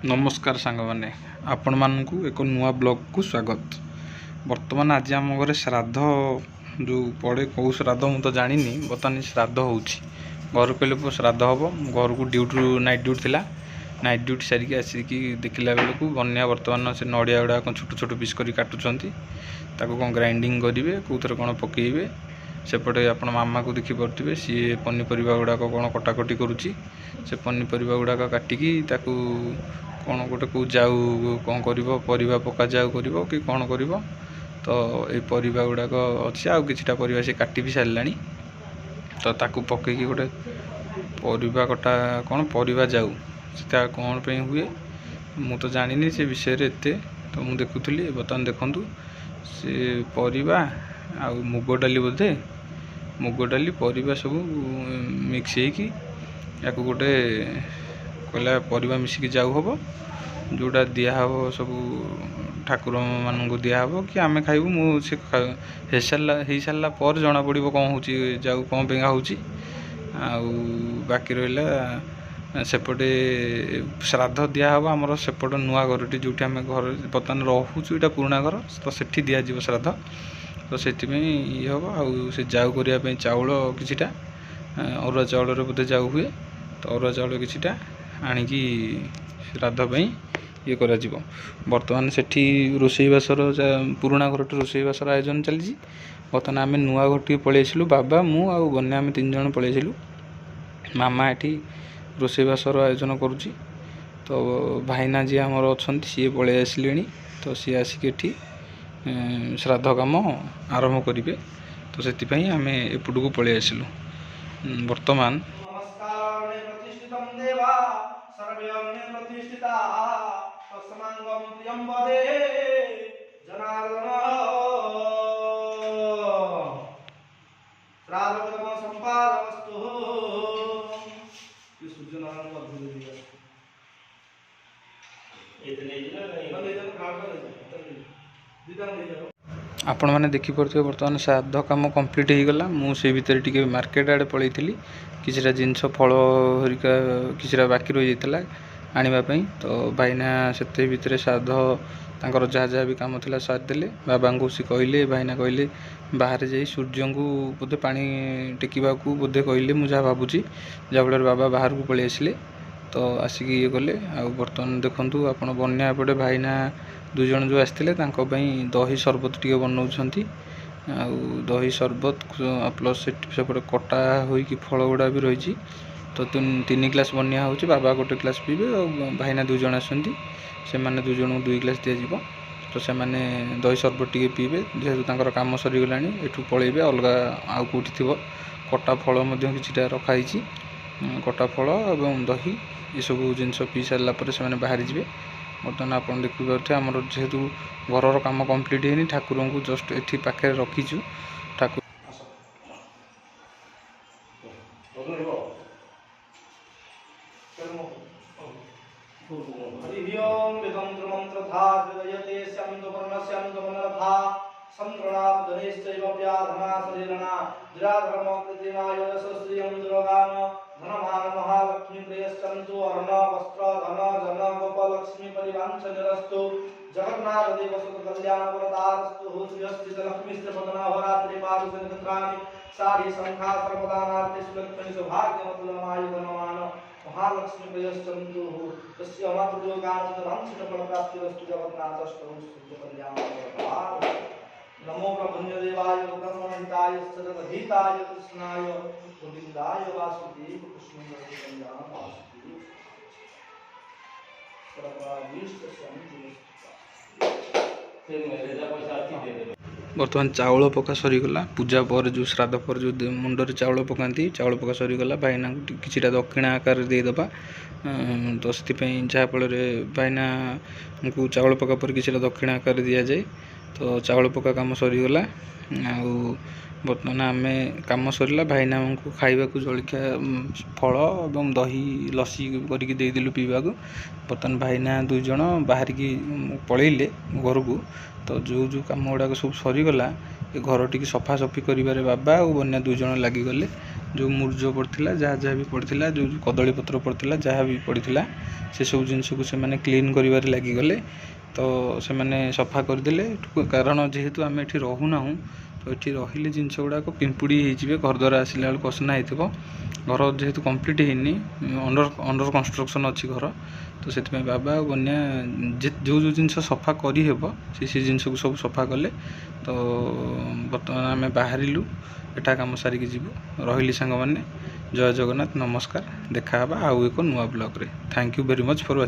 नमस्कार सांग मैंने आपण मानू एक नुआ ब्लॉग को स्वागत। वर्तमान आज आम घर श्राद्ध जो पड़े कौ श्राद्ध मु तो जानी बर्तमान श्राद्ध हो घर कहले श्राद्ध हम घर को ड्यूटी नाइट ड्यूटी थिला। नाइट ड्यूटी सारिकी आसिकी देखला बेलू बनिया बर्तमान से नड़िया गुड़ा छोट छोट पीस कर काटुंट कौन ग्राइंडिंग करेंगे कौर कौन पकईबे सेपटे आप मामा को देखिपे सी पनीपरिया गुड़ाक कौन कटाकटी करुच्ची से पनीपरिया गुड़ाक काटिकी कौन गोटे कौ जाऊ कौन कर पका जाऊ कर कि कौन कर तो ये परिवा गुड़ाक अच्छे आउ किछिटा परिवा से काटी भी सारा तो ताकू पकईकी गोटे परिवा कटा कौन परिवा जाऊ से कौन पे हुए मु तो जानी से विषय रे एते तो मु देखुली बर्तमान देखु से परिवा आ मुग डाली बोधे मुग डाली परिवा सब मिक्स या गोटे कहला परिवा मिसिकी जाऊ हम जोटा दिहब सब ठाकुर मान दिहब कि आम खाइबू मुझे हो सारा पर जना पड़ो कौन हो जाऊ कौन पेगा हो बाकी रहा सेपटे श्राद्ध दिहब आमर सेपट नुआ घरटी जो आम घर बर्तमान रोचु यहाँ पुराणा घर तो सेठी दिज्व श्राद्ध तो से ये हम आउ से जाऊ करने चाउल किछिटा अरुआ चाउल बोधे जाऊ हुए तो अरुआ चाउल किछिटा आणिकी श्राद्ध ये करा बर्तमान सेठी रोषेईबासर पुराणा घर रोषेईबासर आयोजन चली। बर्तमान आम नुआ घर टी पलि आसिलु बाबा मु आ बन्या आम 3 जन पलि आसिलु। मामा एठी रोषेईबासर आयोजन करुच्ची तो भाईना जी आमर अच्छा सी पलि आसिले तो सी आसिक एठी श्राद्ध काम आरंभ करेंगे तो से आम एपट को पलि आसिलु। बर्तमान आपण मैंने देखिपे बर्तमान श्राद्ध कम कम्प्लीट हो गला। मुझे भीतर टी मार्केट आड़े पलि किसी जिनस फल हरिका किसी बाकी रही जाता आने तो भाईना से भितर श्राद्ध तांकर जहाँ जहाँ भी कम था सारिदेले बाबा को सी कहले भाईना कहले बाहर जा सूर्य को बोधे पानी टेकवा बोधे कहले मुझे भावुची जहाँफल बाबा बाहर को पलि आसिले तो आसिक ये कले बर्तमान देखु आप बन्या एपटे भाईना 2 जन जो आसते दही सरबत टी बनाऊँच दही सरबत प्लस सेपटे कटा होगी फल गुड़ा भी रही तो 3 ग्लास बनिया हो बाबा गोटे ग्लास पीबे और भाईना 2 जन आसती से 2 जन 2 ग्लास दिज्व तो से दही सरबत टी पीबे जेहेतु कम सरीगला एठू पलैबे अलग आउ कौटी थी कटा फल कि रखाई कटा फल और दही ये सब जिनस पी सारापर से बाहरी जी। बर्तमान आप देखिए आम जेहेतु घर कम कम्प्लीट है ठाकुर को जस्ट एठी पाखे रखीचु ठाकुर महालक्ष्मी प्रियस्तु अर्ण वस्त्र धन जन गोपलक्ष्मी परिवांचनरस्तु जगन्नाथ देव सुख कल्याण वरदारस्तु श्रीहस्तित लक्ष्मी पदना होरात्रि पारुषनित्राणि सारी संख्या सर्वदानार्थे सुलक्ष्मी सौभाग्यमतुलमाय धनमान महालक्ष्मी प्रियस्तु तस्य मातृयोगाचित वांछित फलप्राप्तिरस्तु जगन्नाथस्तु सुख कल्याण वरदार नमो प्रभुन्य देवाय ब्रह्महिताय सदहिताय कृष्णाय गोविंदाय वासुदेव कृष्णाय कल्याण वासुदेव सर्वाभीष्ट बर्तमान चाउल पका सरीगला पूजा पर जो श्राद्ध पर जो मुंडर चाउल पकाती चाउल पका सरीगला भाईना कि दक्षिणा आकार देदेबा तो से जहाँफल भाईना को चाउल पका पर कि दक्षिणा आकार दि जाए तो चाउल पका कम सरीगला बर्तमान आम कम सरला भाईना को खाइबा जलखिया फल और दही लस्सी करके देदेलु पीवा को। बर्तमान भाईना 2 जन बाहर की पलैले घर को तो जो जो कम गुड़ाक सब सरीगला घर टी सफासफी कर बाबा और बन्या 2 जन लगिगले जो मूर्ज पड़ता जहाँ भी पड़ता जो कदली पत्र पड़ता जहाँ भी पड़ता से सब जिनस को से क्लीन कर लगिगले तो से मैंने सफा करदे कारण जेहेतु आम ये रोना तो ये रही जिनस गुड़ाक पिंपुड़ी हो घर द्वार आसला बेलू असना हो घर जेहेतु कंप्लीट होनी अंडर कंस्ट्रक्शन अच्छी घर तो से बाबा बन्या जो जो जिनस सफा करहब से जिनस को सब सफा कले तो बर्तमान आम बाहरिलु एटा कम सारिकी जीवु रही सांग मैंने जय जगन्नाथ नमस्कार देखा आउ एक नुआ ब्लॉग रे thank you very much for